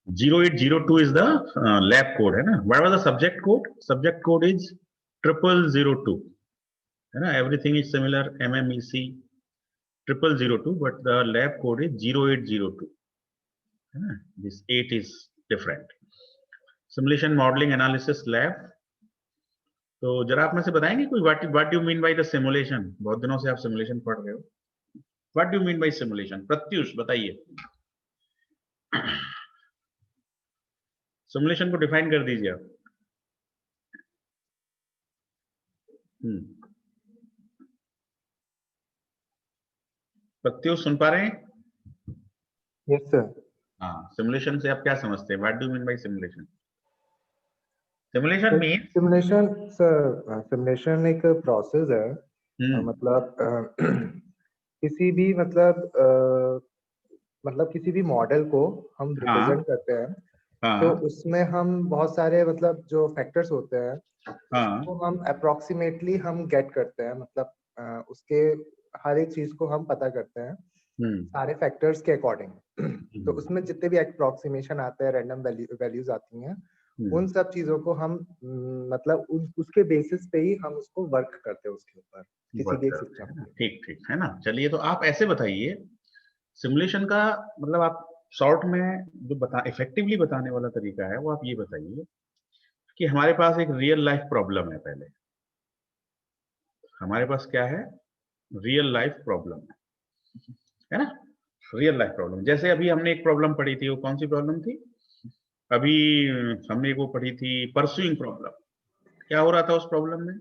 0802 is the lab code, है ना. What was the subject code? Subject code is 0002, है ना. Everything is similar, MMEC 0002, but the lab code is 0802, है ना. This 8 is different. Simulation modeling analysis lab. तो जरा आप में से बताएंगे कोई what you mean by the simulation. बहुत दिनों से आप सिमुलेशन पढ़ रहे हो. What you mean by simulation? Pratyush बताइए. सिमुलेशन को डिफाइन कर दीजिए आप. प्रत्युष सुन पा रहे हैं? Yes sir. हाँ, सिमुलेशन से आप क्या समझते हैं? What do you mean by simulation? Simulation mean simulation sir, simulation एक प्रोसेस है. मतलब किसी भी मतलब किसी भी मॉडल को हम रिप्रेजेंट करते हैं. तो उसमें हम बहुत सारे मतलब जो फैक्टर्स होते हैं उसको हम अप्रोक्सीमेटली हम गेट करते हैं. मतलब उसके हर एक चीज को हम पता करते हैं सारे फैक्टर्स के अकॉर्डिंग. तो उसमें जितने भी अप्रोक्सीमेशन आते हैं, रैंडम वैल्यूज आती हैं, उन सब चीजों को हम मतलब उसके बेसिस पे ही हम उसको वर्क करते हैं उसके ऊपर किसी भी सिस्टम. ठीक ठीक है ना. चलिए, तो आप ऐसे बताइए सिमुलेशन का मतलब आप शॉर्ट में जो इफेक्टिवली बताने वाला तरीका है वो आप ये बताइए कि हमारे पास एक रियल लाइफ प्रॉब्लम है. पहले हमारे पास क्या है? रियल लाइफ प्रॉब्लम है ना. Real life problem. जैसे अभी हमने एक प्रॉब्लम पढ़ी थी, वो कौन सी प्रॉब्लम थी? अभी हमने वो पढ़ी थी परस्यूइंग प्रॉब्लम. क्या हो रहा था उस प्रॉब्लम में,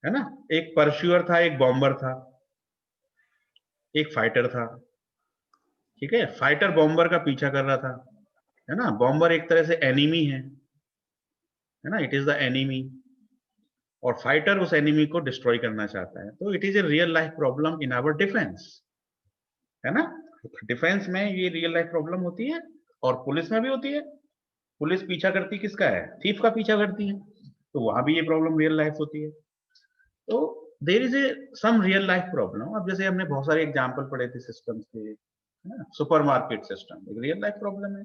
है ना? एक परस्यूअर था, एक बॉम्बर था, एक फाइटर था. ठीक है. फाइटर बॉम्बर का पीछा कर रहा था, है ना. बॉम्बर एक तरह से एनिमी है ना. It is the enemy. और फाइटर उस एनिमी को डिस्ट्रॉय करना चाहता है. तो it is a real life problem in our defence, है ना. डिफेंस में ये रियल लाइफ प्रॉब्लम होती है और पुलिस में भी होती है. पुलिस पीछा करती किसका है? थीफ का पीछा करती है. तो वहां भी ये प्रॉब्लम रियल लाइफ होती है. तो there is a some real life problem. अब जैसे हमने बहुत सारे एग्जांपल पढ़े थे सिस्टम्स के. सुपरमार्केट सिस्टम एक रियल लाइफ प्रॉब्लम है.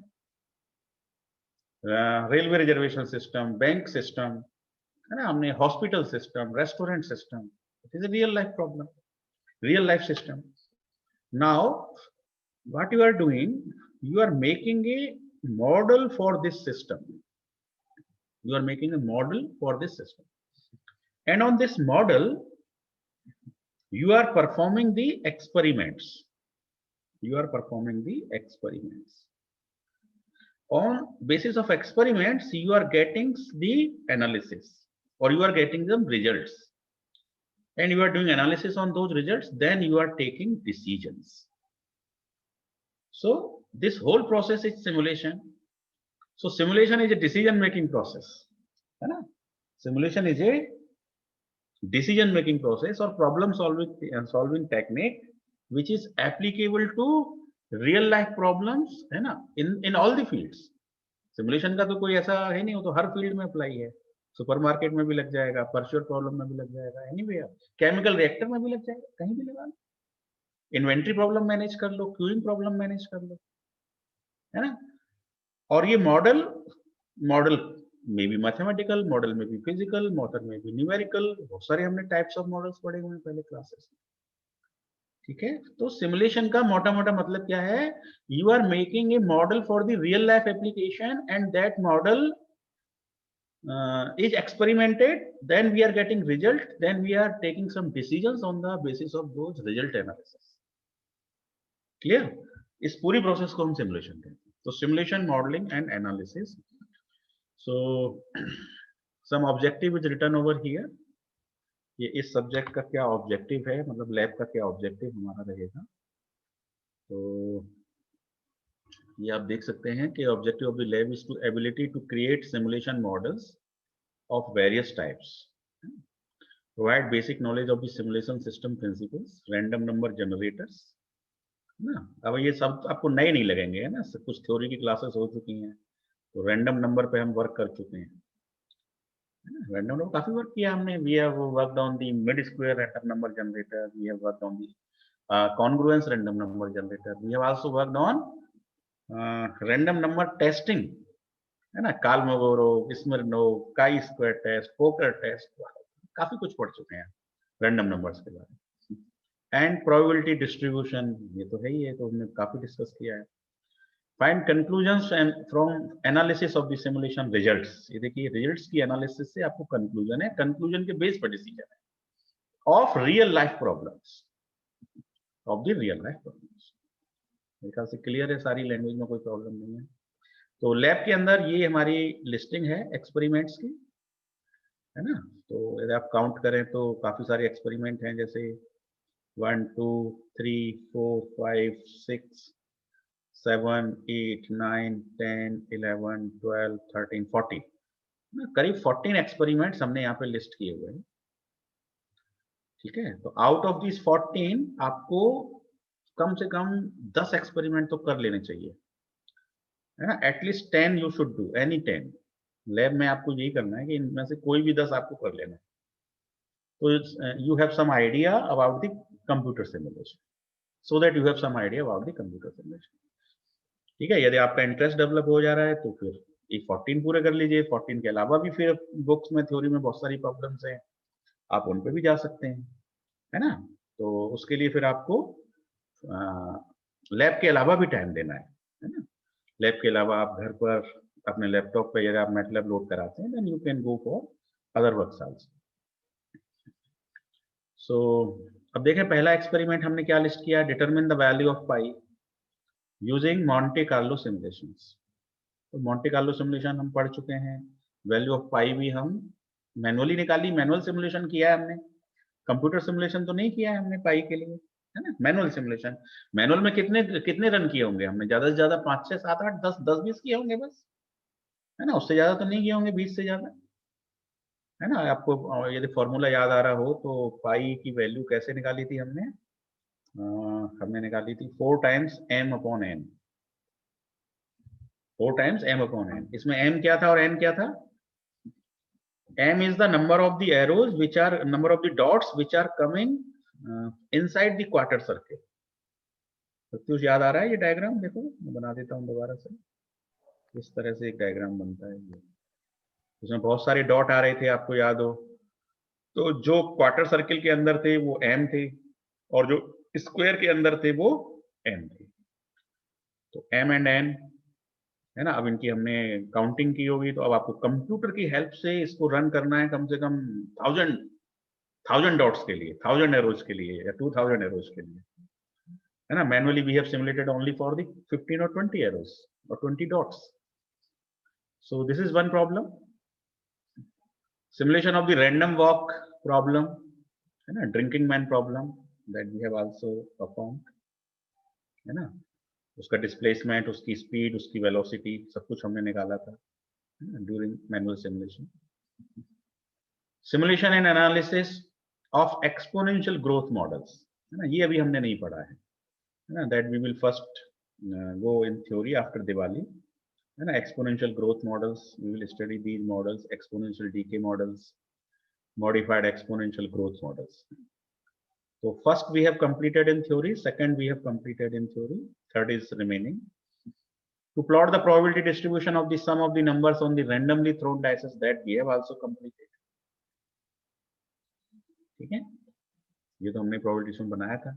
Railway reservation system, bank system, है ना. हमने hospital system, restaurant system. It is a real life problem, real life system. Now what you are doing, you are making a model for this system. You are making a model for this system, and on this model you are performing the experiments. You are performing the experiments. On basis of experiments you are getting the analysis, or you are getting the results, and you are doing analysis on those results. Then you are taking decisions. So this whole process is simulation. So simulation is a decision making process, है ना. Simulation is a decision making process or problem solving technique which is applicable to real life problems, है ना. in all the fields. Simulation का तो कोई ऐसा है नहीं, वो तो हर फील्ड में अप्लाई है. सुपरमार्केट में भी लग जाएगा, परस्यूअर प्रॉब्लम में भी लग जाएगा, एनीवेयर. केमिकल रिएक्टर में भी लग जाएगा, कहीं भी लगा लो. इन्वेंट्री प्रॉब्लम मैनेज कर लो, क्यूइंग प्रॉब्लम मैनेज कर लो, है ना. और ये मॉडल में भी मैथमेटिकल, मॉडल में भी फिजिकल, मॉडल में भी न्यूमेरिकल. बहुत सारे हमने टाइप्स ऑफ मॉडल्स पढ़े हुए हैं पहले क्लासेस में. ठीक है. तो सिमुलेशन का मोटा मोटा मतलब क्या है? You are making a model for the real life application and that model is experimented. Then we are getting result. Then we are taking some decisions on the basis of those result analysis. Clear? इस पूरी process को हम simulation कहते हैं. तो simulation, modelling and analysis. So some objective is written over here. ये इस subject का क्या ऑब्जेक्टिव है, मतलब लैब का क्या ऑब्जेक्टिव हमारा रहेगा. तो ये आप देख सकते हैं कि objective of the lab is to ability to create simulation models of various types, provide basic knowledge of the simulation system principles, random number generators ना. अब ये सब आपको नए नहीं लगेंगे, है ना. कुछ थ्योरी की क्लासेस हो चुकी हैं, तो रैंडम नंबर पे हम वर्क कर चुके हैं. रैंडम नंबर काफी वर्क किया हमने. We have worked on the mid square random number generator. We have worked on the congruence random number generator. We have also worked on random number testing है ना, कालमोगोरोव, स्मिर्नोव, chi square test, poker test, काफी कुछ पढ़ चुके हैं random numbers के बारे में। एंड प्रोबेबिलिटी डिस्ट्रीब्यूशन, ये तो है ही है, तो हमने काफी डिस्कस किया है। Find conclusions and from analysis of the simulation results, ये देखिए रिजल्ट्स की एनालिसिस से आपको कंक्लूजन है, कंक्लूजन के बेस पर डिसीजन है of real life problems, of the real life problems. मेरे ख्याल से क्लियर है, सारी लैंग्वेज में कोई प्रॉब्लम नहीं है। तो लैब के अंदर ये हमारी लिस्टिंग है एक्सपेरिमेंट्स की, है ना। तो यदि आप काउंट करें तो काफी सारे एक्सपेरिमेंट हैं, जैसे 1 2 3 4 5 6 7 8 9 10 11 12 13 40, करीब 14 एक्सपेरिमेंट्स हमने यहाँ पे लिस्ट किए हुए हैं। ठीक है, तो आउट ऑफ दिस 14 आपको कम से कम 10 एक्सपेरिमेंट तो कर लेने चाहिए, है ना। At least 10 you should do, any 10 lab में आपको यही करना है कि इनमें से कोई भी 10 आपको कर लेना है। तो you have some idea about the computer simulation, so that you have some idea about the computer simulation. ठीक है, यदि आपका इंटरेस्ट डेवलप हो जा रहा है तो फिर ये 14 पूरे कर लीजिए। 14 के अलावा भी फिर बुक्स में, थ्योरी में बहुत सारी प्रॉब्लम्स हैं, आप उन पे भी जा सकते हैं, है ना। तो उसके लिए फिर आपको लैब के अलावा भी टाइम देना है ना। लैब के अलावा आप घर पर अपने लैपटॉप पे अगर आप मैटलैब लोड कराते हैं, then you can go for other works also. So अब देखें, पहला एक्सपेरिमेंट हमने क्या लिस्ट किया, determine the value of pi using Monte Carlo simulations. तो मॉन्टे कार्लो सिमुलेशन हम पढ़ चुके हैं, वैल्यू ऑफ पाई भी हम मैनुअली निकाली, मैनुअल सिमुलेशन किया है हमने, कंप्यूटर सिमुलेशन तो नहीं किया है हमने पाई के लिए, है ना। मैनुअल सिमुलेशन, मैनुअल में कितने कितने रन किए होंगे हमने, ज्यादा से ज्यादा 5 6 7 8 10 10 20 किए होंगे बस, है ना। उससे ज्यादा तो नहीं किए होंगे, 20 से ज्यादा, है ना। आपको यदि फॉर्मूला याद आ रहा हो तो पाई की वैल्यू कैसे निकाली थी हमने, हमने निकाली थी 4 times m upon n, 4 times m upon n। इसमें m क्या था और n क्या था, m is the number of the arrows which are, number of the dots which are coming inside the quarter circle। कुछ याद आ रहा है ये डायग्राम, देखो मैं बना देता हूँ दोबारा से। इस तरह से एक डायग्राम बनता है ये, इसमें बहुत सारे डॉट आ रहे थे, आपको याद हो तो जो क्वार्टर सर्किल के अंदर थे वो m थे, और जो स्क्वायर के अंदर थे वो n थे। तो m एंड n, है ना। अब इनकी हमने काउंटिंग की होगी, तो अब आपको कंप्यूटर की हेल्प से इसको रन करना है, कम से कम 1000 डॉट्स के लिए, 1000 एरोज के लिए, या 2000 एरोज के लिए, है ना। Manually we have simulated only for the 15 और 20 एरोज और 20 dots. So this is one problem. Simulation of the random walk problem, है ना, drinking man problem, that we have also performed, है ना। उसका डिस्प्लेसमेंट, उसकी स्पीड, उसकी वेलोसिटी, सब कुछ हमने निकाला था during manual simulation. Simulation and analysis of exponential growth models, है ना, ये अभी हमने नहीं पढ़ा है ना। That we will first go in theory after Diwali, है ना। Exponential growth models, we will study these models, exponential decay models, modified exponential growth models. So first we have completed in theory, second we have completed in theory, third is remaining. To plot the probability distribution of the sum of the numbers on the randomly thrown dice, that we have also completed. ठीक है, ये तो हमने probability distribution बनाया था,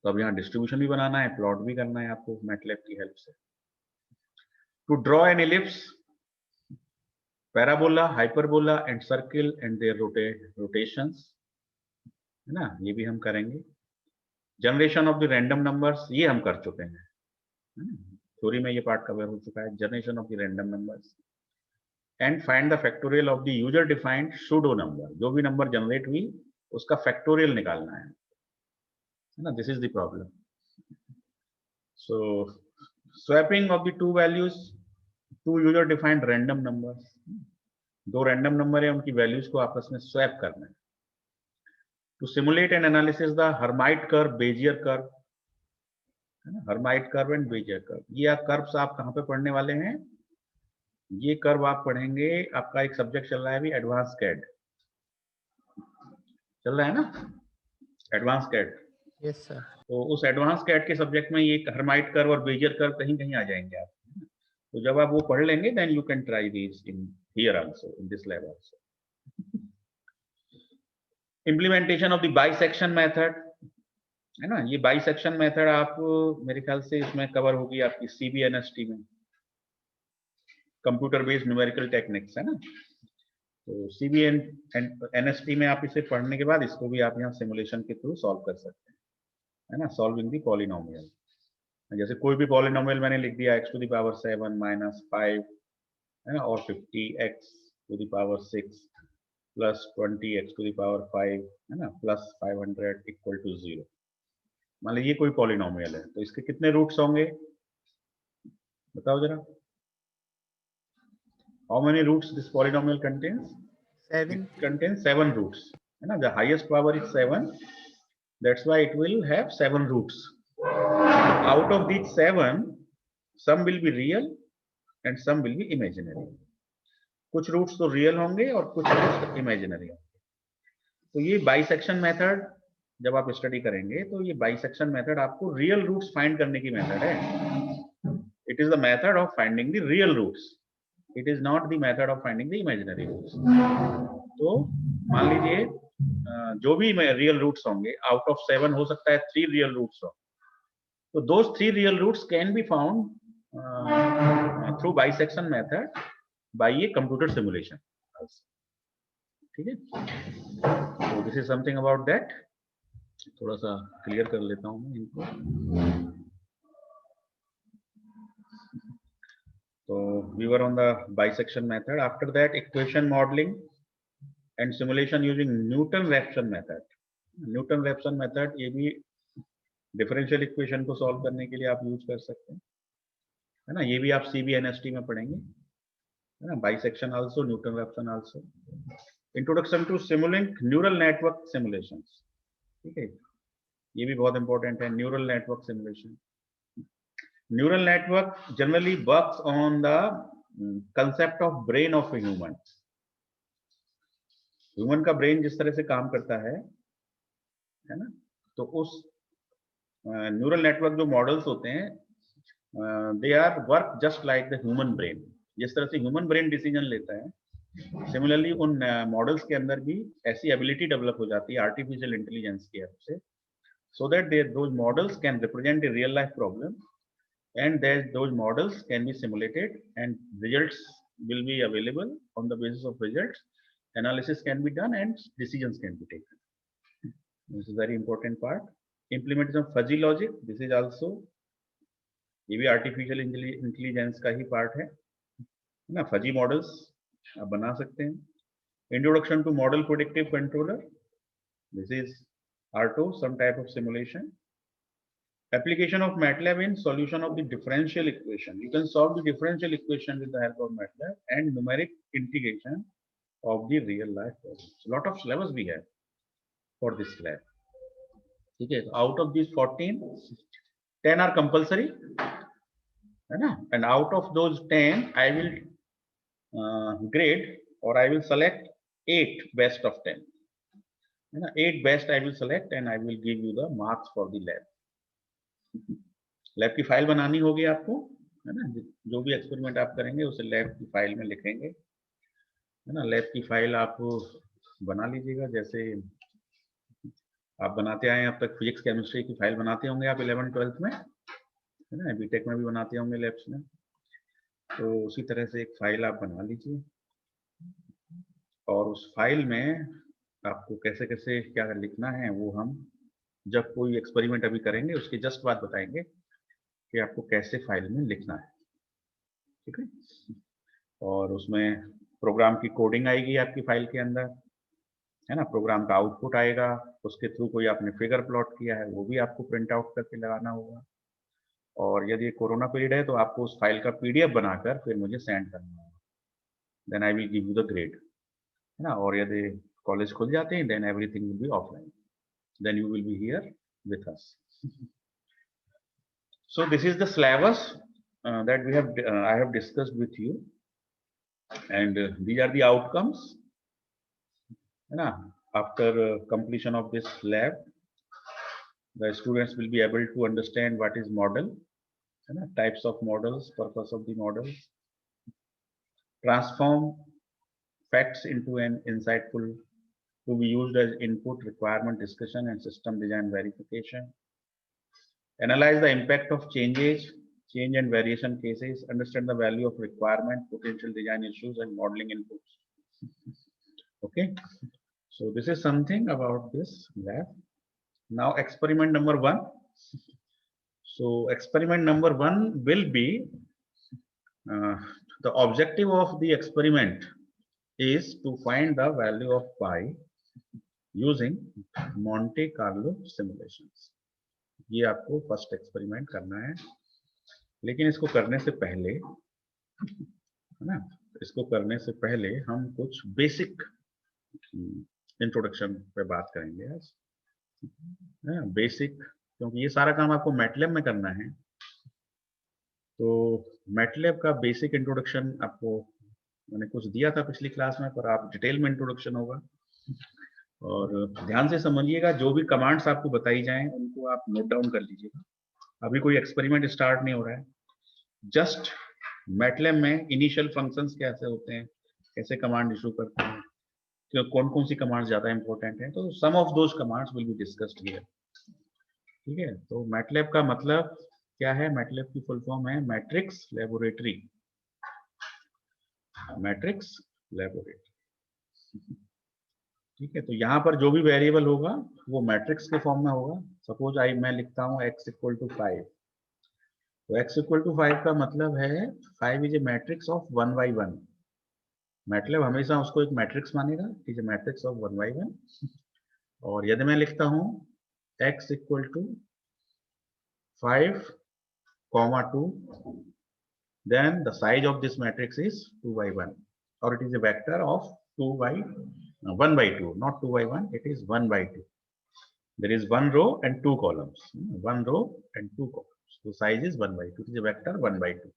तो अब यहाँ डिस्ट्रीब्यूशन भी बनाना है, प्लॉट भी करना है आपको मैटलैब की हेल्प से। To draw an ellipse, parabola, hyperbola and circle and their rotations, है ना, ये भी हम करेंगे। Generation of the random numbers, ये हम कर चुके हैं, थ्योरी में ये पार्ट कवर हो चुका है, generation of the random numbers. And find the factorial of the user defined pseudo number, जो भी नंबर जनरेट हुई उसका फैक्टोरियल निकालना है ना, this is the problem. So swapping of the two values, to user defined random numbers, दो random number है, उनकी वैल्यूज को आपस में स्वैप करना है। To simulate and analysis the Hermite curve, Bezier curve, है ना, Hermite curve and Bezier curve. ये कर्व्स आप कहाँ पे पढ़ने वाले हैं, ये कर्व आप पढ़ेंगे, आपका एक सब्जेक्ट चल रहा है अभी, एडवांस कैड चल रहा है ना, एडवांस कैड। Yes sir. तो उस एडवांस कैट के सब्जेक्ट में ये हर्माइट कर्व और बेजियर कर्व कहीं कहीं आ जाएंगे आप। तो जब आप वो पढ़ लेंगे then you can try this in here also, in this lab also. Implementation of the bisection method, है ना, ये बाइसेक्शन मेथड आप मेरे ख्याल से इसमें कवर होगी आपकी CBNST में, कंप्यूटर बेस्ड न्यूमेरिकल टेक्निक्स, है ना। तो CBNST में आप इसे पढ़ने के बाद इसको भी आप यहाँ सिमुलेशन के थ्रू सॉल्व कर सकते हैं, है ना, सॉल्विंग द पॉलिनोमियल। जैसे कोई भी पॉलिनोमियल मैंने लिख दिया x to the power 7 minus 5, है ना, और 50x to the power 6 plus 20x to the power 5, है ना, plus 500 equal to 0। मान लीजिए कोई पॉलिनोमियल है, तो इसके कितने रूट्स होंगे बताओ जरा। How many roots this polynomial contains? 7. It contains 7 roots, है ना, the highest power is 7, that's why it will have 7 roots. Out of these 7, some will be real and some will be imaginary. कुछ roots तो real होंगे और कुछ roots imaginary होंगे। तो ये बाइसेक्शन मेथड जब आप स्टडी करेंगे तो ये बाइसेक्शन मेथड आपको रियल रूट्स फाइंड करने की मेथड है। It is the method of finding the real roots, it is not the method of finding the imaginary roots. तो मान लीजिए जो भी रियल रूट्स होंगे, आउट ऑफ 7 हो सकता है 3 रियल रूट्स हो, तो those 3 real roots can be found through bisection method by a computer simulation. ठीक है, तो this is something about that. थोड़ा सा क्लियर कर लेता हूं मैं इनको। तो we were on the bisection method, after that equation modelling and simulation using Newton Raphson method. Newton Raphson method ये भी डिफरेंशियल इक्वेशन को सॉल्व करने के लिए आप यूज कर सकते हैं, है ना। ये भी आप CBNST में पढ़ेंगे, है ना, bisection also, Newton Raphson also. Introduction to Simulink neural network simulations, ठीक है, ये भी बहुत इंपॉर्टेंट है। Neural network simulation, neural network generally works on the concept of brain of human. Human का ब्रेन जिस तरह से काम करता है ना, तो उस न्यूरल नेटवर्क जो मॉडल्स होते हैं, they are work just like the human brain. जिस तरह से ह्यूमन ब्रेन डिसीजन लेता है, सिमिलरली उन मॉडल्स के अंदर भी ऐसी एबिलिटी डेवलप हो जाती है आर्टिफिशियल इंटेलिजेंस की हेल्प से, so that those models can represent a real life problem, and that those models can be simulated and results will be available. On the basis of results, analysis can be done and decisions can be taken. This is a very important part. Implementation of fuzzy logic, this is also ये भी artificial intelligence का ही part है ना। Fuzzy models आप बना सकते हैं। Introduction to model predictive controller, this is R2, some type of simulation. Application of MATLAB in solution of the differential equation. You can solve the differential equation with the help of MATLAB and numeric integration of the real life problems. A lot of syllabus we have for this lab. Okay, so out of these 14, 10 are compulsory, and out of those 10, I will grade or I will select 8 best of 10. 8 best I will select and I will give you the marks for the lab. Lab की file बनानी होगी आपको, है ना, जो भी experiment आप करेंगे उसे लैब की फाइल में लिखेंगे, है ना। लैब की फाइल आप बना लीजिएगा, जैसे आप बनाते आए अब तक फिजिक्स केमिस्ट्री की फाइल बनाते होंगे आप 11th 12th में, है ना, बीटेक में भी बनाते होंगे लैब्स में। तो उसी तरह से एक फाइल आप बना लीजिए और उस फाइल में आपको कैसे कैसे क्या लिखना है वो हम जब कोई एक्सपेरिमेंट अभी करेंगे उसके जस्ट बाद बताएंगे कि आपको कैसे फाइल में लिखना है, ठीक है। और उसमें प्रोग्राम की कोडिंग आएगी आपकी फाइल के अंदर, है ना, प्रोग्राम का आउटपुट आएगा, उसके थ्रू कोई आपने फिगर प्लॉट किया है वो भी आपको प्रिंट आउट करके लगाना होगा। और यदि कोरोना पीरियड है तो आपको उस फाइल का PDF बनाकर फिर मुझे सेंड करना होगा, then I will give you the grade, है ना। और यदि कॉलेज खुल जाते हैं then everything will be offline, then you will be here with us. So this is the syllabus that we have I have discussed with you, and these are the outcomes, है ना, after completion of this lab, The students will be able to understand what is model, types of models, purpose of the model, transform facts into an insightful to be used as input, requirement discussion, and system design verification. Analyze the impact of change and variation cases, understand the value of requirement, potential design issues, and modeling inputs. Okay, so this is something about this lab. Now, experiment number 1. So, experiment number 1 will be the objective of the experiment is to find the value of pi using Monte Carlo simulations. ये आपको first experiment करना है, लेकिन इसको करने से पहले, है ना, इसको करने से पहले हम कुछ बेसिक इंट्रोडक्शन पे बात करेंगे आज, बेसिक, क्योंकि ये सारा काम आपको मैटलैब में करना है। तो मैटलैब का बेसिक इंट्रोडक्शन आपको मैंने कुछ दिया था पिछली क्लास में, पर आप डिटेल में इंट्रोडक्शन होगा। और ध्यान से समझिएगा, जो भी कमांड्स आपको बताई जाएं उनको आप नोट डाउन कर लीजिएगा। अभी कोई एक्सपेरिमेंट स्टार्ट नहीं हो रहा है, जस्ट मैटलैब में इनिशियल फंक्शंस कैसे होते हैं, कैसे कमांड इशू करते हैं, तो कौन कौन सी कमांड्स ज्यादा इंपॉर्टेंट है, तो some of those commands will be discussed here. ठीक है, तो मैटलैब का मतलब क्या है? मैटलैब की फुल फॉर्म है मैट्रिक्स लेबोरेटरी। मैट्रिक्स लेबोरेटरी, ठीक है। तो यहाँ पर जो भी वेरिएबल होगा वो मैट्रिक्स के फॉर्म में होगा। सपोज मैं लिखता हूँ x इक्वल टू 5, तो x इक्वल टू 5 का मतलब है 5 is a matrix of 1 by 1। MATLAB हमेशा उसको एक मैट्रिक्स मानेगा, it is A matrix of 1 by 1। और यदि मैं लिखता हूँ x equal to 5, 2, then the size of this matrix is 2 by 1, or it is a vector of 1 by 2, not 2 by 1, it is 1 by 2. There is one row and two columns, one row and two columns. So size is 1 by 2, it is a vector 1 by 2.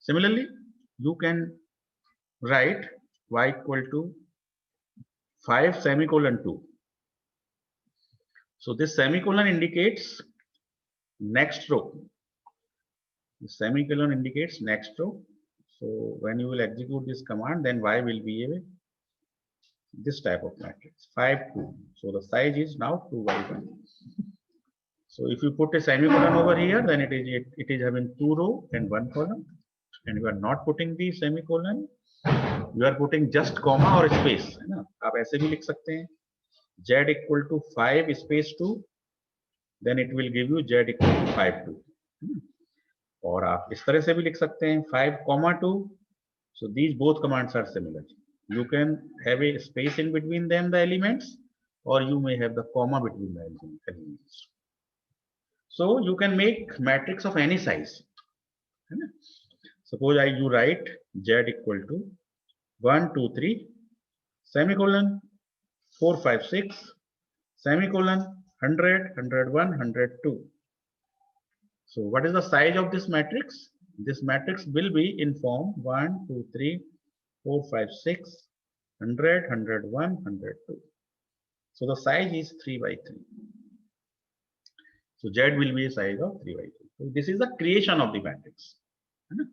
Similarly, you can write y equal to 5 semicolon 2. So this semicolon indicates next row. The semicolon indicates next row. So when you will execute this command, then y will be this type of matrix 5, 2. So the size is now 2 by 1. So if you put a semicolon over here, then it is having 2 row and 1 column. And you are not putting the semicolon, you are putting just comma or space, है ना? आप ऐसे भी लिख सकते हैं z equal to 5 space 2, then it will give you z equal to 5, 2. और आप इस तरह से भी लिख सकते हैं 5, 2. So these both commands are similar. You can have a space in between them, the elements, or you may have the comma between the elements. So you can make matrix of any size. Suppose you write z equal to 1, 2, 3, semicolon, 4, 5, 6, semicolon, 100, 101, 102. So what is the size of this matrix? This matrix will be in form 1, 2, 3, 4, 5, 6, 100, 101, 102. So the size is 3 by 3. So Z will be a size of 3 by 3. So this is the creation of the matrix. है ना?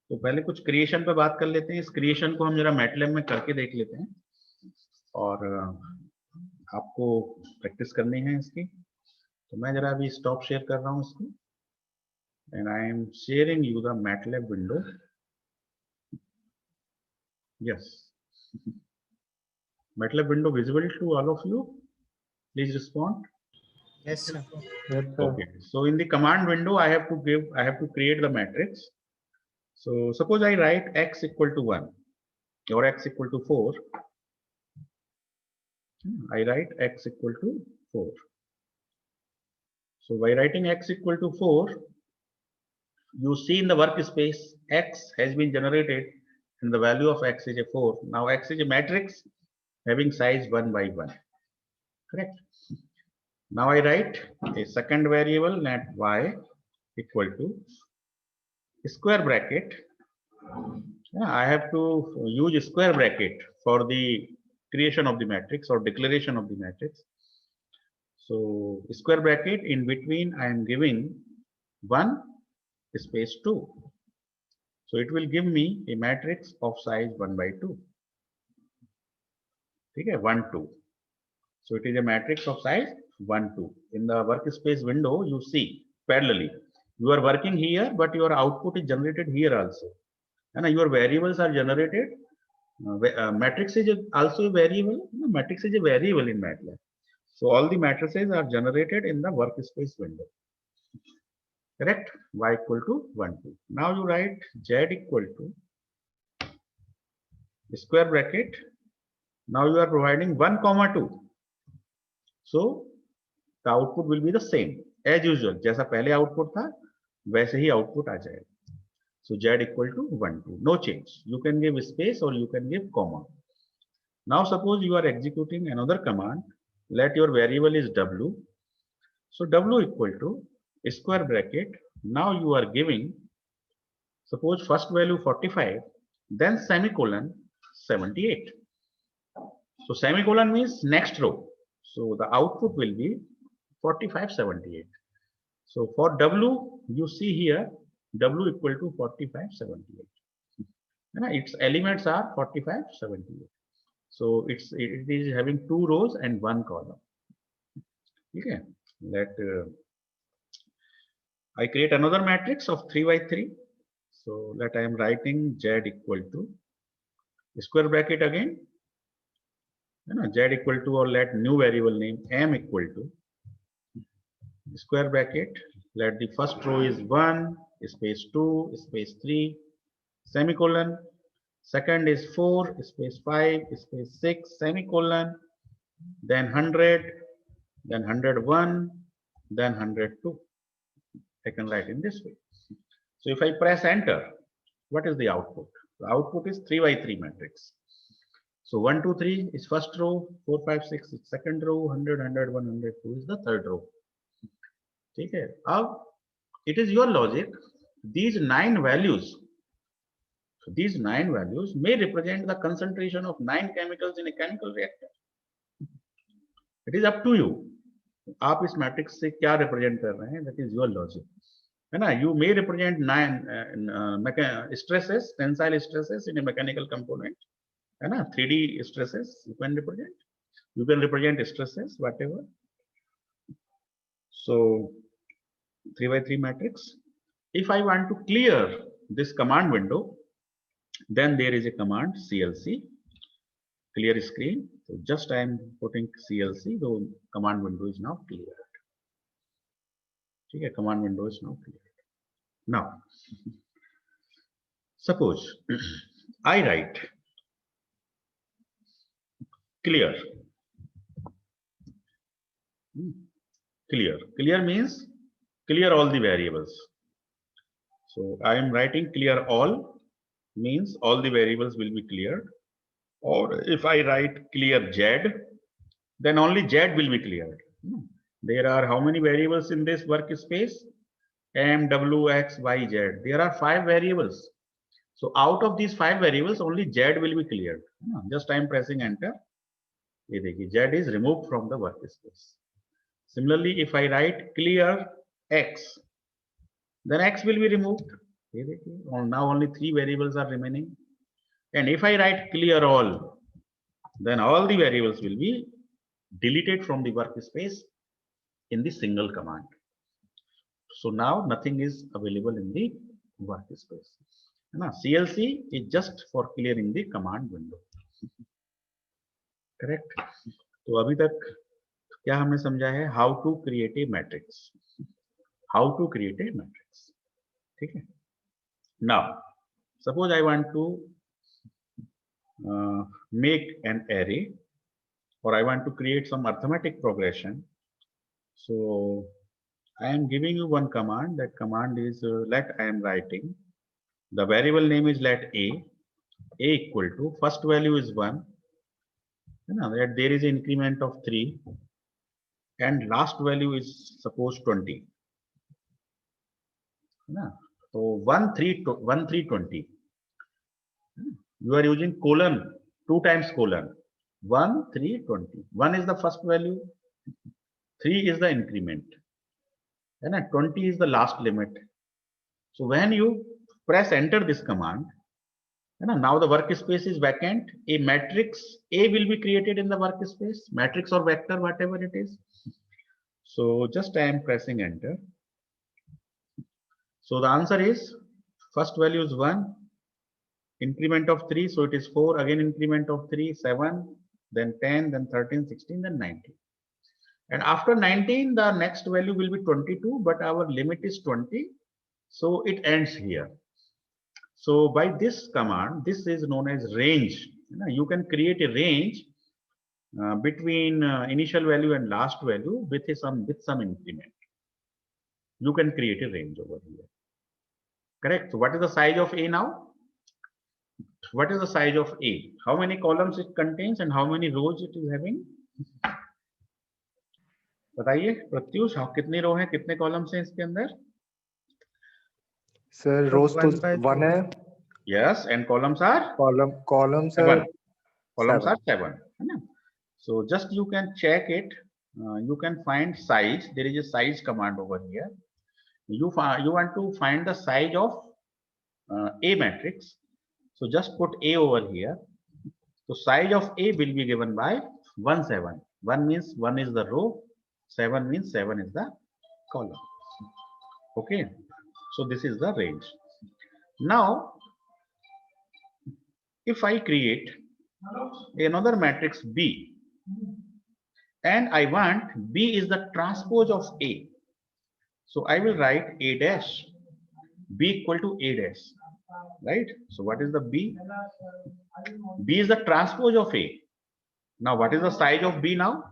तो पहले कुछ creation पे बात कर लेते हैं। इस क्रिएशन को हम जरा मैटलैब में करके देख लेते हैं और आपको प्रैक्टिस करनी है इसकी। तो मैं जरा अभी स्टॉप शेयर कर रहा हूँ इसको, and I am sharing you the MATLAB window. Yes. MATLAB window visible to all of you? Please respond. Yes, sir. Yes, sir. Okay. So in the command window, I have to create the matrix. So suppose I write x equal to 1 or x equal to 4. I write x equal to 4. So by writing x equal to 4, you see in the workspace x has been generated and the value of x is a 4. Now x is a matrix having size 1 by 1. Correct. Now I write a second variable, let y equal to square bracket. I have to use square bracket for the creation of the matrix or declaration of the matrix. So square bracket in between I am giving 1 space 2. So it will give me a matrix of size 1 by 2. Okay, 1, 2. So it is a matrix of size 1, 2. In the workspace window, you see parallelly. You are working here, but your output is generated here also. And your variables are generated. Matrix is also a variable. Matrix is a variable in MATLAB. So all the matrices are generated in the workspace window. Correct? Y equal to 1, 2. Now you write Z equal to square bracket. Now you are providing 1, 2. So the output will be the same as usual. जैसा पहले output था वैसे ही output आ जाएगा. So Z equal to 1, 2. No change. You can give space or you can give comma. Now suppose you are executing another command. Let your variable is W. So W equal to square bracket. Now you are giving, suppose first value 45, then semicolon 78. So semicolon means next row. So the output will be 45, 78. So for W, you see here, W equal to 45, 78. Its elements are 45, 78. So it is having 2 rows and 1 column. Okay. I create another matrix of 3 by 3. So let I am writing Z equal to square bracket again. Z equal to, or let new variable name M equal to square bracket. Let the first row is 1 space 2 space 3 semicolon. Second is 4 space 5 space 6 semicolon. Then 100, then 101, then 102. I can write in this way. So if I press enter, what is the output? The output is 3 by 3 matrix. So 1, 2, 3 is first row, 4, 5, 6 is second row, 100, 101, 102 is the third row. Okay. Now it is your logic. These 9 values may represent the concentration of 9 chemicals in a chemical reactor. It is up to you. आप इस matrix से क्या represent कर रहे हैं, that is your logic. है ना? You may represent 9 stresses, tensile stresses in a mechanical component. है ना? 3D stresses you can represent. You can represent stresses, whatever. So 3 by 3 matrix. If I want to clear this command window, then there is a command CLC, clear screen. So just I am putting CLC, the command window is now cleared. Okay, command window is now cleared. Now, suppose I write clear. Clear means clear all the variables. So I am writing clear all means all the variables will be cleared. Or if I write clear Z, then only Z will be cleared. There are how many variables in this workspace? M, W, X, Y, Z. There are 5 variables. So out of these 5 variables, only Z will be cleared. Just I am pressing enter. Z is removed from the workspace. Similarly, if I write clear X, then X will be removed. Now only 3 variables are remaining. And if I write clear all, then all the variables will be deleted from the workspace in the single command. So now nothing is available in the workspace. CLC is just for clearing the command window. Correct? तो अभी तक क्या हमने समझा है? How to create a matrix. How to create a matrix. ठीक है? Now, suppose I want to make an array, or I want to create some arithmetic progression. So I am giving you one command. That command is let I am writing. The variable name is let A equal to first value is 1. That there is an increment of 3, and last value is suppose 20. So 1, 3, 20. You are using colon, 2 times colon. 1, 3, 20. 1 is the first value. 3 is the increment, and 20 is the last limit. So when you press enter this command, now the workspace is vacant. A matrix A will be created in the workspace, matrix or vector, whatever it is. So just I am pressing enter. So the answer is first value is 1, increment of 3, so it is 4, again increment of 3, 7, then 10, then 13, 16, then 19. And after 19, the next value will be 22, but our limit is 20, so it ends here. So by this command, this is known as range. You can create a range between initial value and last value with some increment. You can create a range over here. Correct. So what is the size of A now? What is the size of A? How many columns it contains and how many rows it is having? बताइए प्रत्युष, कितनी रो हैं, कितने columns हैं इसके अंदर? Sir, rows to 1 है. Yes, and columns are? Columns 7. are Columns are 7. So just you can check it. You can find size. There is a size command over here. You want to find the size of A matrix. So just put A over here. So size of A will be given by 1, 7. 1 means 1 is the row. 7 means 7 is the column. Okay. So this is the range. Now, if I create another matrix B, and I want B is the transpose of A. So I will write A dash, B equal to A dash, right? So what is the B? B is the transpose of A. Now what is the size of B now?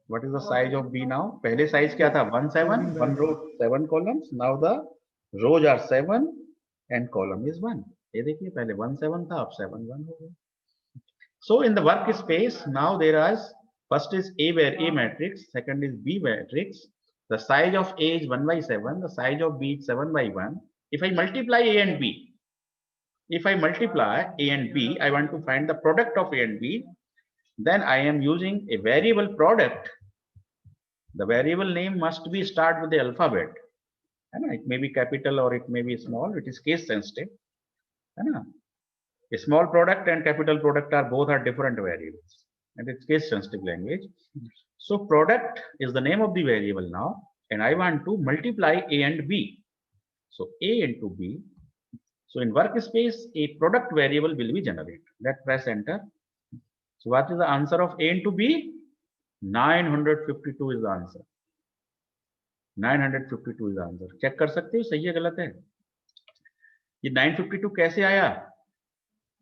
What is the size of B now? पहले size क्या था? 1, 7, 1 row, 7 columns. Now the rows are 7 and column is 1. ये देखिए पहले 1, 7 था, अब 7, 1 हो गया. So in the workspace now there is first is A matrix, second is B matrix. The size of A is 1 by 7. The size of B is 7 by 1. If I multiply A and B, I want to find the product of A and B. Then I am using a variable product. The variable name must be start with the alphabet. It may be capital or it may be small. It is case sensitive. A small product and capital product are both are different variables, and it's case sensitive language. So product is the name of the variable now, and I want to multiply A and B. So A into B. So in workspace, a product variable will be generated. Let's press enter. So what is the answer of A into B? 952 is the answer. 952 is the answer. Check कर सकते हो सही है गलत है? ये 952 कैसे आया?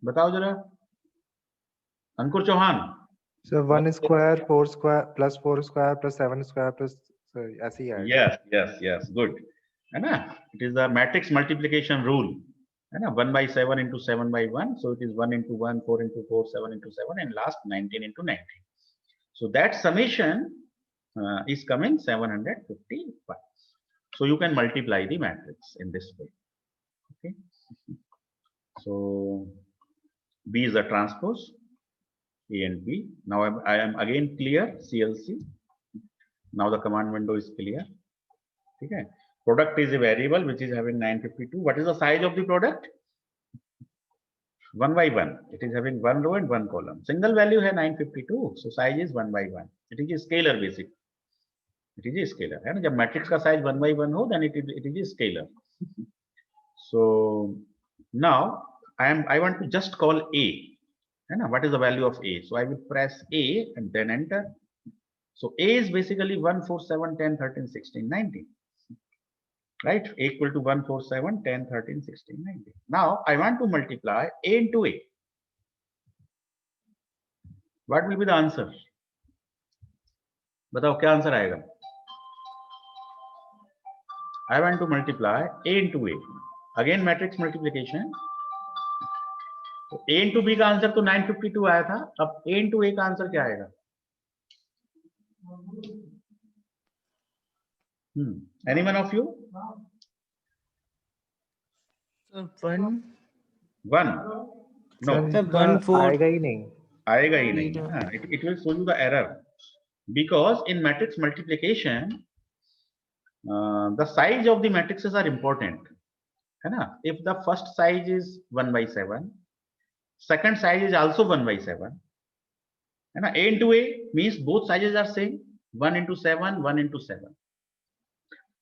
बताओ जरा. अंकुर Chauhan. So 1 square, 4 square, plus 4 square, plus 7 square, plus ऐसे ही आएगा. Yes, good. है ना? It is the matrix multiplication rule. है ना? 1 by 7 into 7 by 1. So it is 1 into 1, 4 into 4, 7 into 7, and last 19 into 19. So that summation is coming 755. So you can multiply the matrix in this way. Okay. So B is the transpose, A and B. Now I am again clear, CLC. Now the command window is clear. Okay. Product is a variable which is having 952. What is the size of the product? 1 by 1. It is having 1 row and 1 column. Single value है 952. So size is 1 by 1. It is a scalar basic. It is a scalar. है ना? जब matrix का size 1 by 1 हो, then it is a scalar. So now I want to just call A. है ना? What is the value of A? So I will press A and then enter. So A is basically 1, 4, 7, 10, 13, 16, 19. Right? A equal to 1, 4, 7, 10, 13, 16, 19. Now I want to multiply A into A. What will be the answer? बताओ क्या answer आएगा? I want to multiply A into A. Again matrix multiplication. तो A into B का answer तो 952 आया था. अब A into A का आंसर क्या आएगा? Anyone of you? 1. No. 1, 4. आएगा ही नहीं. आएगा ही नहीं. It will show you the error. because in matrix multiplication the size of the matrices are important, है ना? If the first size is 1/7, second size is also 1/7, है ना? A into A means both sizes are same, 1 into 7, 1 into 7.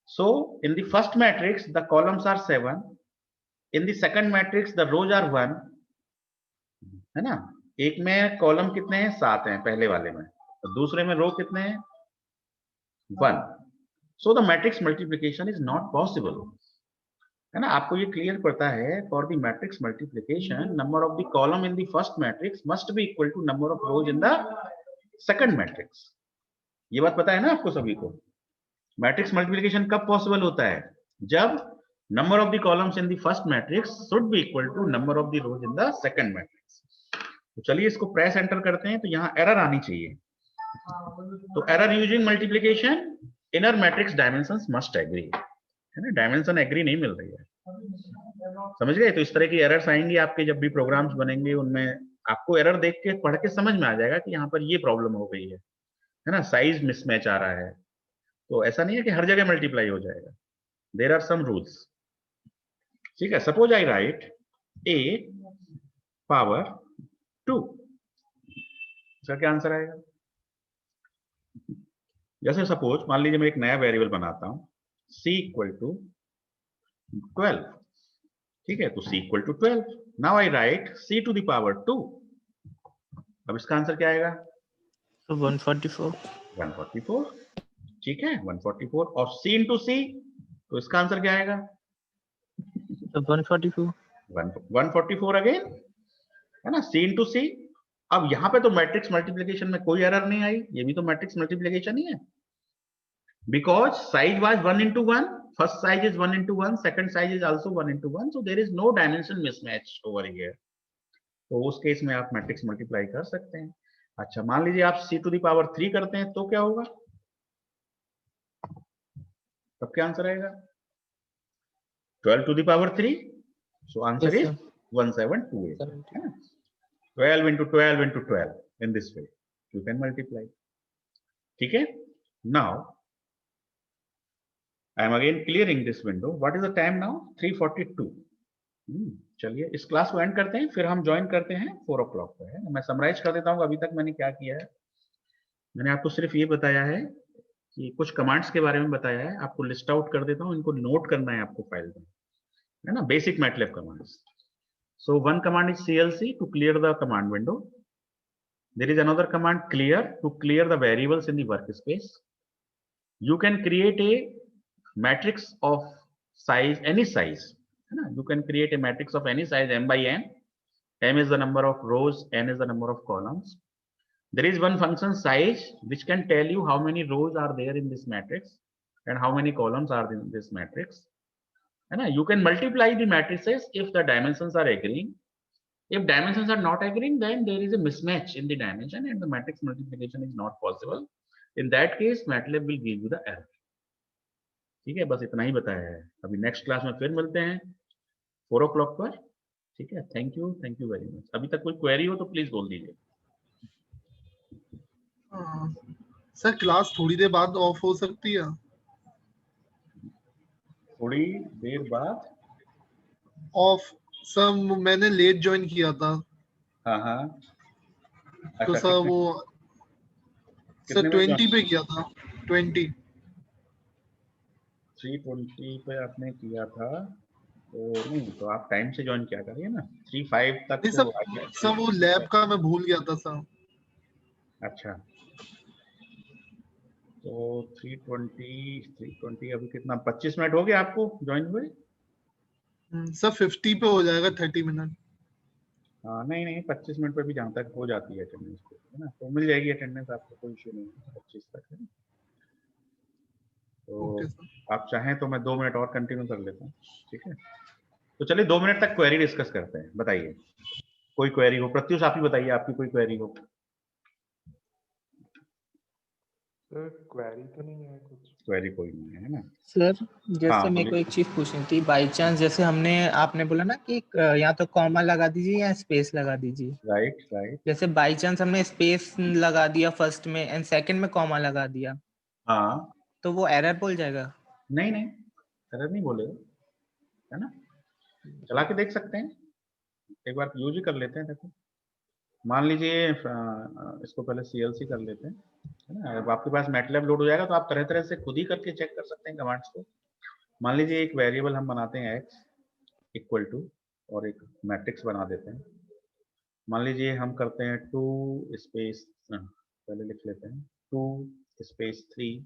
So in the first matrix the columns are 7, in the second matrix the rows are 1, है ना? एक में column कितने हैं? 7 हैं पहले वाले में, और दूसरे में रो कितने हैं? 1. So the matrix multiplication is not possible, है ना? आपको ये क्लियर पड़ता है, for the matrix multiplication number of the column in the first matrix must be equal to number of rows in the second matrix. ये बात पता है ना आपको सभी को? मैट्रिक्स मल्टीप्लिकेशन कब पॉसिबल होता है? जब number of the columns in the first matrix should be equal to number of the rows in the second matrix. तो चलिए इसको प्रेस एंटर करते हैं, तो यहाँ एरर आनी चाहिए. तो error using multiplication inner matrix dimensions must agree, है ना? डायमेंशन एग्री नहीं मिल रही है, समझ गए? तो इस तरह की एरर्स आएंगी आपके जब भी प्रोग्राम्स बनेंगे, उनमें आपको एरर देख के पढ़ के समझ में आ जाएगा कि यहाँ पर ये प्रॉब्लम हो गई है ना? साइज मिसमैच आ रहा है. तो ऐसा नहीं है कि हर जगह मल्टीप्लाई हो जाएगा. There are some rules. ठीक है, suppose I write a power 2, इसका क्या आंसर आएगा? जैसे सपोज मान लीजिए मैं एक नया वेरिएबल बनाता हूं c इक्वल टू 12. ठीक है, तो c equal to 12. Now I write c to the power 2. अब इसका आंसर क्या आएगा? So 144. 144. ठीक है, 144. और c इंटू सी, तो इसका आंसर क्या आएगा? So 144. 144 अगेन, है ना? c इंटू सी. अब यहाँ पे तो मैट्रिक्स मल्टीप्लिकेशन में कोई एरर नहीं आई, ये भी तो मैट्रिक्स मल्टीप्लिकेशन ही है, because size was 1 into 1, first size is 1 into 1, second size is also 1 into 1, so there is no dimension mismatch over here. तो उस केस में आप मैट्रिक्स मल्टीप्लाई कर सकते हैं. अच्छा, मान लीजिए आप c टू द पावर 3 करते हैं, तो क्या होगा? तब क्या आंसर आएगा? 12 to the power 3. So answer Yes, is sir. 1728. है ना? 12 into 12 into 12. In this way, you can multiply. ठीक है? Now, I am again clearing this window. What is the time now? 3:42. चलिए इस क्लास को एंड करते हैं, फिर हम ज्वाइन करते हैं 4 o'clock पे. है, मैं समराइज कर देता हूँ अभी तक मैंने क्या किया है. मैंने आपको सिर्फ ये बताया है कि कुछ कमांड्स के बारे में बताया है, आपको लिस्ट आउट कर देता हूँ, इनको नोट करना है आपको फाइल में, है ना? Basic MATLAB commands. So one command is clc to clear the command window. There is another command clear to clear the variables in the workspace. You can create a matrix of size, any size, है ना? You can create a matrix of any size m by n. m is the number of rows, n is the number of columns. There is one function size which can tell you how many rows are there in this matrix and how many columns are in this matrix. है ना? You can multiply the matrices if the dimensions are agreeing. If dimensions are not agreeing, then there is a mismatch in the dimension and the matrix multiplication is not possible. In that case, MATLAB will give you the error. ठीक है, बस इतना ही बताया है. अभी next class में फिर मिलते हैं 4 o'clock पर. ठीक है, थैंक यू वेरी मच. अभी तक कोई क्वेरी हो तो प्लीज बोल दीजिए. सर क्लास थोड़ी देर बाद ऑफ हो सकती है? थोड़ी देर बाद ऑफ? सर मैंने लेट ज्वाइन किया था. हाँ. तो सर वो सर 20 पे किया था. 20 3:20 पे आपने किया था, तो नहीं, तो आप टाइम से ज्वाइन किया करिए ना. 3:05 तक नहीं तो आ गया. सर वो लैब का मैं भूल गया था सर. अच्छा, तो 3:20 अभी कितना 25 मिनट हो गए आपको ज्वाइन हुए? सर 50 पे हो जाएगा 30 मिनट. हाँ, नहीं 25 मिनट पे भी जहाँ तक हो जाती है अटेंडेंस, है ना? तो मिल जाएगी अटेंडेंस आपको, कोई इश्यू नहीं है 25 तक, है ना? तो आप चाहें तो मैं 2 मिनट और कंटिन्यू कर लेता हूँ. ठीक है, तो चलिए 2 मिनट तक क्वेरी डिस्कस करते हैं. बताइए, कोई क्वेरी हो? प्रत्युष आप ही बताइए, आपकी कोई क्वेरी हो? सर क्वेरी तो नहीं है कुछ. क्वेरी कोई नहीं है ना। सर जैसे हाँ, मेरे को बोलिए। एक चीज पूछनी थी, बाई चांस जैसे आपने बोला ना कि या तो कॉमा लगा दीजिए या स्पेस लगा दीजिए। Right right. जैसे बाई चांस हमने स्पेस लगा दिया फर्स्ट में एंड सेकंड में कॉमा लगा दिया, हाँ, तो वो एरर बोल जाएगा? नहीं नहीं, एरर नहीं बोलेगा, है ना। चला के देख सकते हैं, एक बार यूज ही कर लेते हैं। देखो, मान लीजिए इसको पहले CLC कर लेते हैं, है ना। अब आपके पास मैटलैब लोड हो जाएगा तो आप तरह तरह से खुद ही करके चेक कर सकते हैं कमांड्स को। मान लीजिए एक वेरिएबल हम बनाते हैं x इक्वल टू, और एक मैट्रिक्स बना देते हैं। मान लीजिए हम करते हैं 2 स्पेस, पहले लिख लेते हैं 2 स्पेस 3,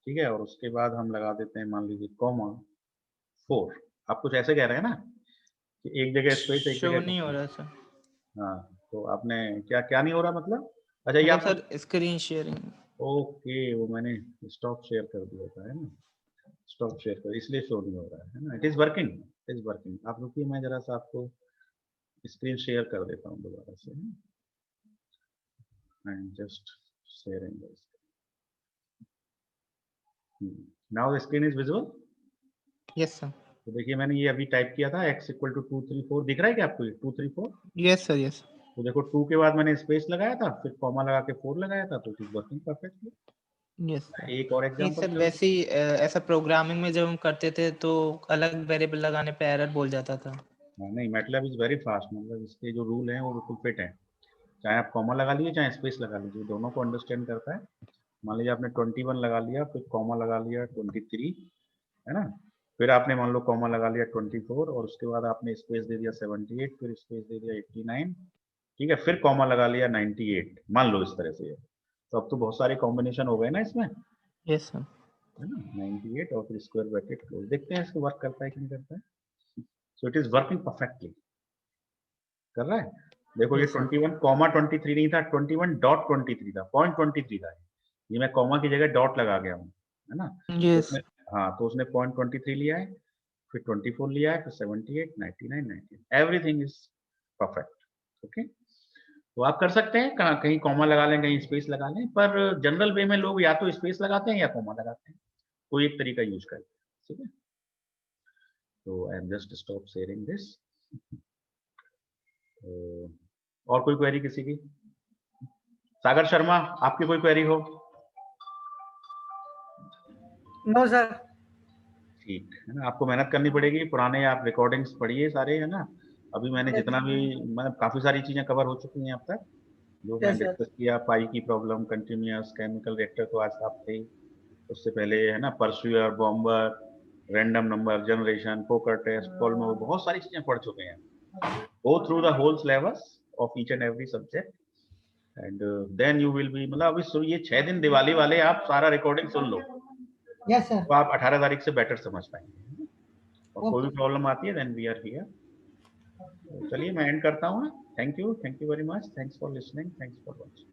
ठीक है। और उसके बाद हम लगा देते हैं मान लीजिए कॉमा 4। आप कुछ ऐसे कह रहे हैं ना कि एक जगह स्पेस एक शो जगह नहीं हो कॉमा। रहा सर। हाँ, तो आपने क्या क्या नहीं हो रहा मतलब? अच्छा, ये मतलब आपने, सर स्क्रीन शेयरिंग। ओके, वो मैंने स्टॉप शेयर कर दिया था, है ना। स्टॉप शेयर कर, इसलिए शो नहीं हो रहा है ना। It is working, it is working. आप रुकिए, मैं जरा सा आपको स्क्रीन शेयर कर देता हूँ दोबारा से। I am just sharing this. Now the screen is visible. Yes sir. तो देखिए, मैंने ये अभी टाइप किया था x इक्वल टू 2 3 4, दिख रहा है क्या आपको ये 2 3 4? Yes sir yes. तो देखो, 2 के बाद मैंने स्पेस लगाया था, फिर कॉमा लगा के 4 लगाया था, तो it is working perfectly. Yes sir. एक और नहीं एग्जांपल सर, कर। वैसे ही ऐसा प्रोग्रामिंग में जब हम करते थे तो अलग वेरिएबल लगाने पे एरर बोल जाता था। नहीं, मैटलैब इज वेरी फास्ट, मतलब इसके जो रूल हैं वो बिल्कुल फिट हैं। चाहे आप कॉमा लगा लीजिए चाहे स्पेस लगा लीजिए, दोनों को अंडरस्टैंड करता है। मान लीजिए आपने 21 लगा लिया, फिर कॉमा लगा लिया 23, है ना। फिर आपने मान लो कॉमा लगा लिया 24, और उसके बाद आपने स्पेस दे दिया 78, फिर स्पेस दे दिया 89, ठीक है। फिर कॉमा लगा लिया 98, मान लो इस तरह से। तो अब तो बहुत सारे कॉम्बिनेशन हो गए ना इसमें, यस सर। है ना। 98 और फिर स्क्वायर ब्रैकेट क्लोज, देखते हैं इसको वर्क करता है कि नहीं करता है। So it is working perfectly, कर रहा है। देखो, ये यस सर। 21 कॉमा 23 नहीं था, 21.23 था, पॉइंट 23 था। ये मैं कॉमा की जगह डॉट लगा गया हूँ, है ना। तो यस। उसने, हाँ, तो उसने पॉइंट 23 लिया है, फिर 24 लिया है, फिर 78, 99, 98, एवरीथिंग इज परफेक्ट। ओके, तो आप कर सकते हैं, कहीं कॉमा लगा लें, कहीं स्पेस लगा लें, पर जनरल वे में लोग या तो स्पेस लगाते हैं या कॉमा लगाते हैं। कोई एक तरीका यूज करें, ठीक है। तो I am just stop sharing this. और कोई क्वेरी किसी की? सागर शर्मा, आपकी कोई क्वेरी हो? No sir. ठीक है ना, आपको मेहनत करनी पड़ेगी, पुराने आप रिकॉर्डिंग्स पढ़िए सारे, है ना। अभी मैंने जितना भी, मतलब काफी सारी चीजें कवर हो चुकी हैं अब तक, जो मैं यस सर। डिस्कस किया। पाई की प्रॉब्लम, कंटिन्यूअस केमिकल रिएक्टर तो आज आप थे। उससे पहले, है ना, pursuer, bomber, random number generation, poker test, कॉलमो, बहुत सारी चीजें पढ़ चुके हैं। Go through the whole syllabus of each and every subject, and then you will be, मतलब अभी ये 6 दिन दिवाली वाले आप सारा रिकॉर्डिंग सुन लो, यस सर। तो आप 18 तारीख से बेटर समझ पाएंगे। और कोई ओके। भी प्रॉब्लम आती है, देन वी आर हियर। चलिए, मैं एंड करता हूँ। Thank you very much, thanks for listening, thanks for watching.